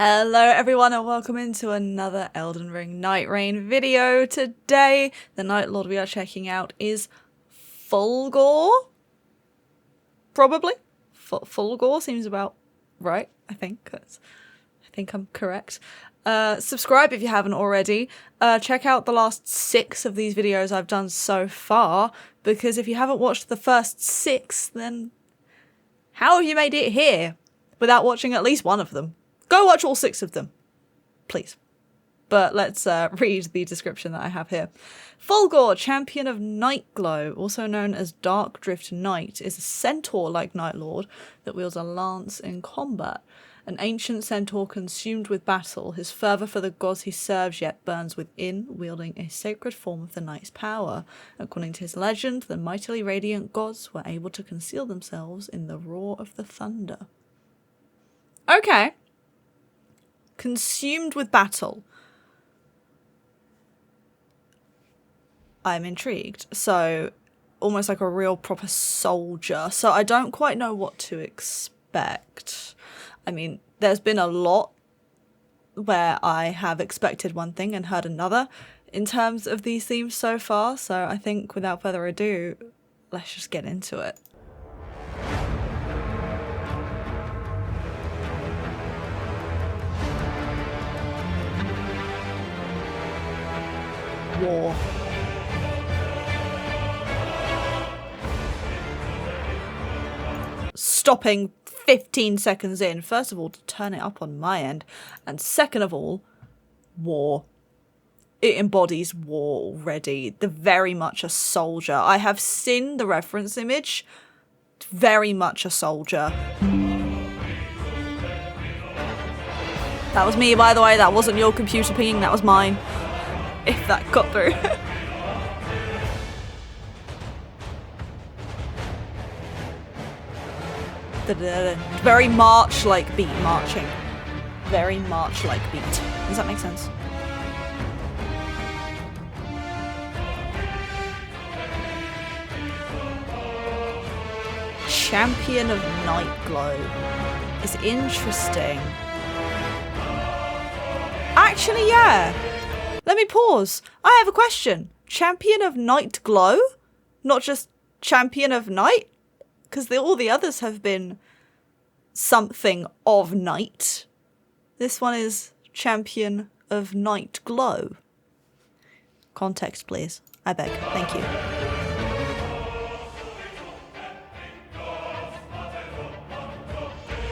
Hello everyone and welcome into another Elden Ring Night Rain video. Today, the Night Lord we are checking out is Fulghor? Probably? Fulghor seems about right, I think. I think I'm correct. Subscribe if you haven't already. Check out the last 6 of these videos I've done so far, because if you haven't watched the first 6, then how have you made it here without watching at least one of them? Go watch all 6 of them, please. But let's read the description that I have here. Fulghor, champion of Nightglow, also known as Dark Drift Knight, is a centaur-like Night Lord that wields a lance in combat. An ancient centaur consumed with battle, his fervour for the gods he serves yet burns within, wielding a sacred form of the night's power. According to his legend, the mightily radiant gods were able to conceal themselves in the roar of the thunder. Okay. Consumed with battle. I'm intrigued. So, almost like a real proper soldier. So I don't quite know what to expect. I mean, there's been a lot where I have expected one thing and heard another in terms of these themes so far. So I think without further ado, let's just get into it. War. Stopping 15 seconds in, first of all, to turn it up on my end, and second of all, war. It embodies war already. They're very much a soldier. I have seen the reference image. Very much a soldier. That was me, by the way. That wasn't your computer pinging. That was mine. If that got through. Very march-like beat, marching. Very march-like beat. Does that make sense? Champion of Nightglow is interesting. Actually, yeah. Let me pause. I have a question. Champion of Nightglow? Not just Champion of Night? Because all the others have been something of night. This one is Champion of Nightglow. Context, please. I beg. Thank you.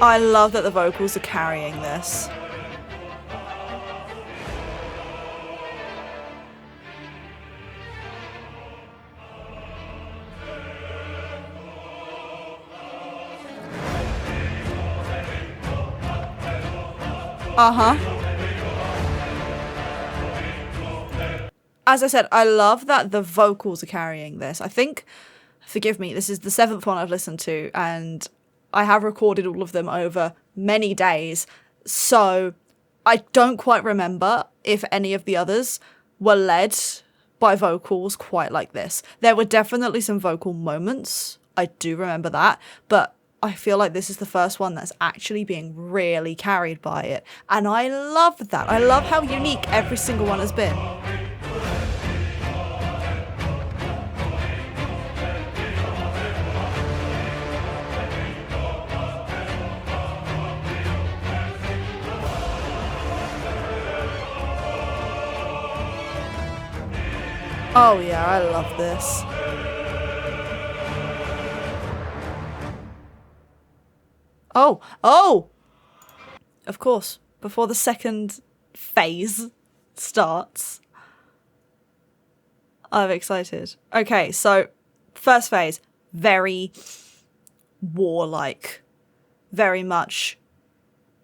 I love that the vocals are carrying this. As I said, I love that the vocals are carrying this. I think, forgive me, this is the 7th one I've listened to, and I have recorded all of them over many days, so I don't quite remember if any of the others were led by vocals quite like this. There were definitely some vocal moments, I do remember that, but I feel like this is the first one that's actually being really carried by it. And I love that. I love how unique every single one has been. Oh yeah, I love this. Oh! Of course, before the second phase starts. I'm excited. Okay, so first phase, very warlike. Very much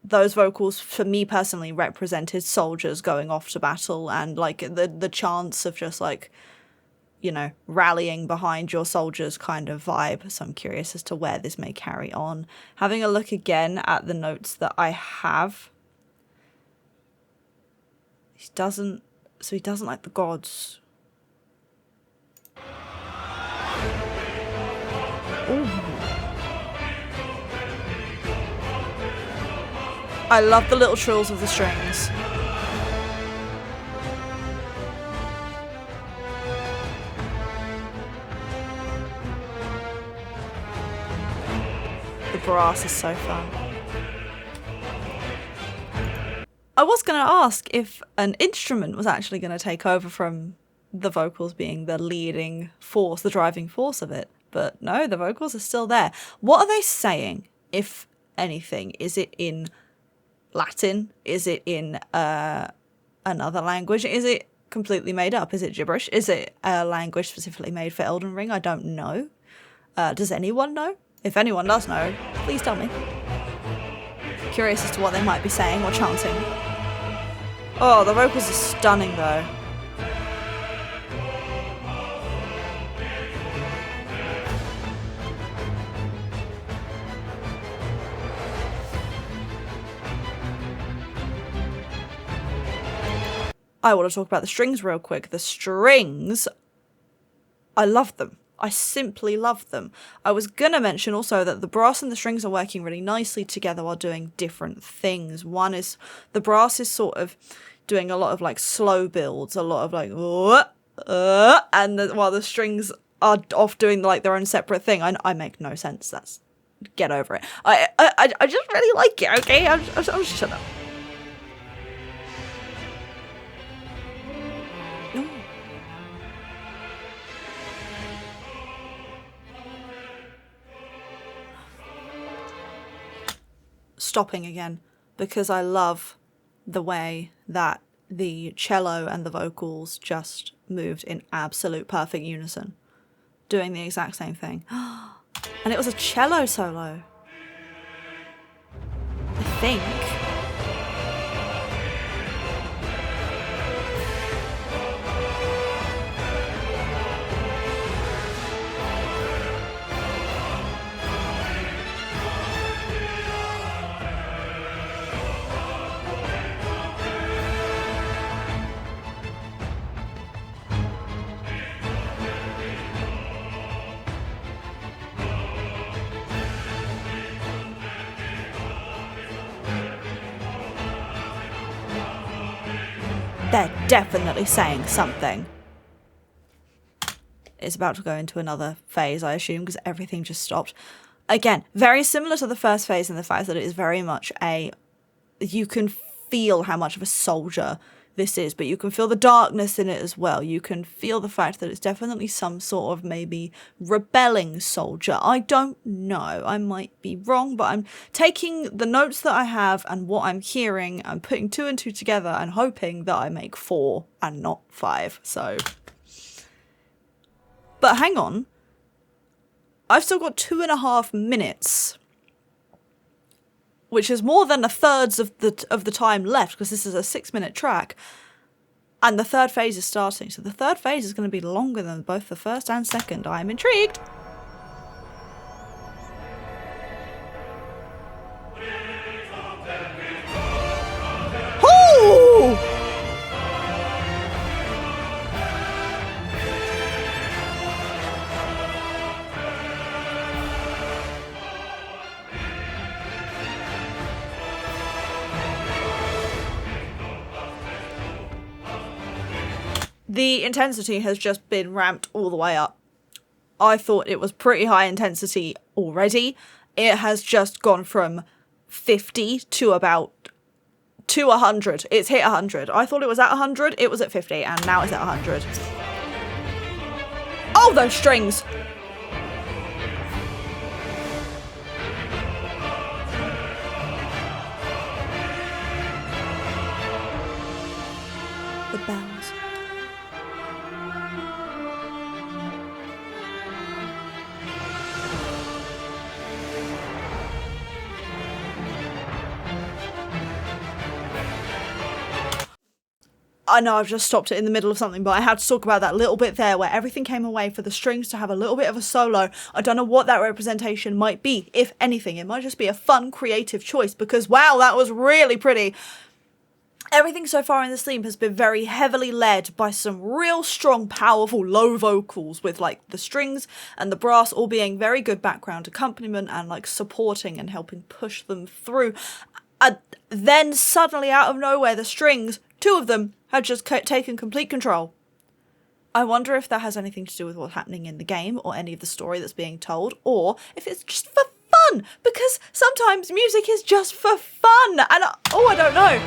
those vocals, for me personally, represented soldiers going off to battle and like the chance of just like, you know, rallying behind your soldiers kind of vibe. So I'm curious as to where this may carry on. Having a look again at the notes that I have. He doesn't like the gods. Ooh. I love the little trills of the strings. The brass is so fun. I was going to ask if an instrument was actually going to take over from the vocals being the leading force, the driving force of it. But no, the vocals are still there. What are they saying, if anything? Is it in Latin? Is it in another language? Is it completely made up? Is it gibberish? Is it a language specifically made for Elden Ring? I don't know. Does anyone know? If anyone does know, please tell me. Curious as to what they might be saying or chanting. Oh, the vocals are stunning though. I want to talk about the strings real quick. The strings, I love them. I simply love them. I was gonna mention also that the brass and the strings are working really nicely together while doing different things. One is, the brass is sort of doing a lot of like slow builds, a lot of like, while the strings are off doing like their own separate thing. I make no sense. That's, get over it. I just really like it, okay? I'll just shut up. Stopping again, because I love the way that the cello and the vocals just moved in absolute perfect unison, doing the exact same thing. And it was a cello solo, I think. They're definitely saying something. It's about to go into another phase, I assume, because everything just stopped. Again, very similar to the first phase in the fact that it is very much a... You can feel how much of a soldier this is, but you can feel the darkness in it as well. You can feel the fact that it's definitely some sort of maybe rebelling soldier. I don't know. I might be wrong, but I'm taking the notes that I have and what I'm hearing and putting 2 and 2 together and hoping that I make 4 and not 5. So, but hang on. I've still got 2.5 minutes, which is more than a third of the time left, because this is a 6-minute track, and the third phase is starting. So the third phase is going to be longer than both the first and second. I'm intrigued. Ooh! The intensity has just been ramped all the way up. I thought it was pretty high intensity already. It has just gone from 50 to about 100. It's hit 100. I thought it was at 100. It was at 50, and now it's at 100. Oh, those strings! The bells. I know I've just stopped it in the middle of something, but I had to talk about that little bit there where everything came away for the strings to have a little bit of a solo. I don't know what that representation might be, if anything. It might just be a fun, creative choice, because wow, that was really pretty. Everything so far in this theme has been very heavily led by some real strong, powerful, low vocals, with like the strings and the brass all being very good background accompaniment and like supporting and helping push them through. And then suddenly out of nowhere, the strings, 2 of them, had just taken complete control. I wonder if that has anything to do with what's happening in the game or any of the story that's being told, or if it's just for fun, because sometimes music is just for fun, and I don't know.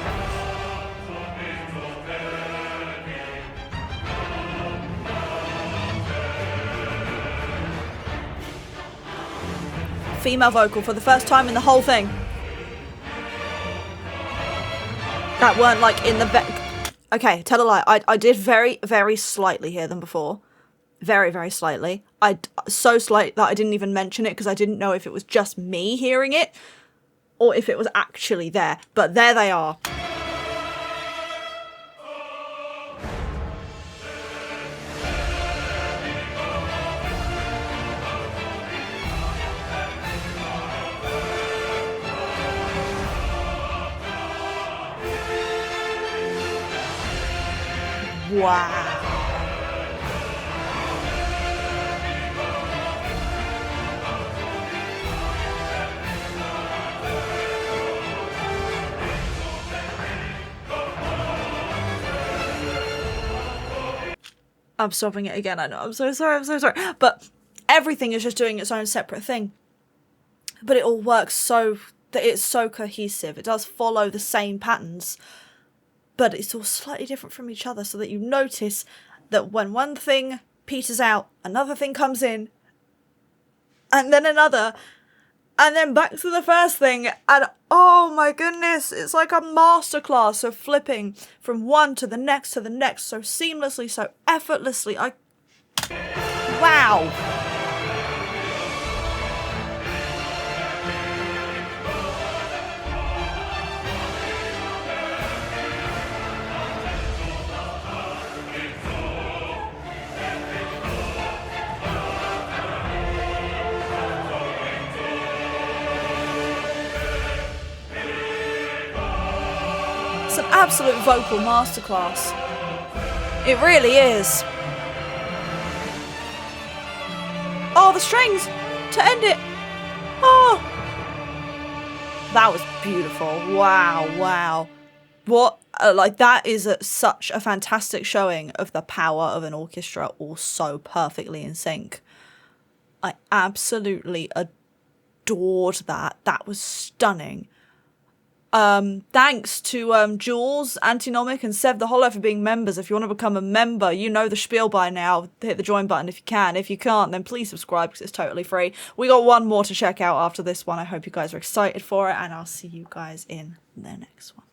Female vocal for the first time in the whole thing. That weren't like in the okay, tell a lie. I did very, very slightly hear them before. Very, very slightly. So slight that I didn't even mention it because I didn't know if it was just me hearing it or if it was actually there. But there they are. Wow. I'm stopping it again, I know. I'm so sorry, I'm so sorry. But everything is just doing its own separate thing. But it all works so that it's so cohesive. It does follow the same patterns, but it's all slightly different from each other, so that you notice that when one thing peters out, another thing comes in, and then another, and then back to the first thing, and oh my goodness, it's like a masterclass of flipping from one to the next so seamlessly, so effortlessly. Wow. It's an absolute vocal masterclass. It really is. Oh, the strings to end it. Oh, that was beautiful. Wow. What, like, that is such a fantastic showing of the power of an orchestra all so perfectly in sync. I absolutely adored that. That was stunning. Thanks to Jules, Antinomic, and Sev the Hollow for being members. If you want to become a member, you know the spiel by now. Hit the join button if you can. If you can't, then please subscribe because it's totally free. We got one more to check out after this one. I hope you guys are excited for it, and I'll see you guys in the next one.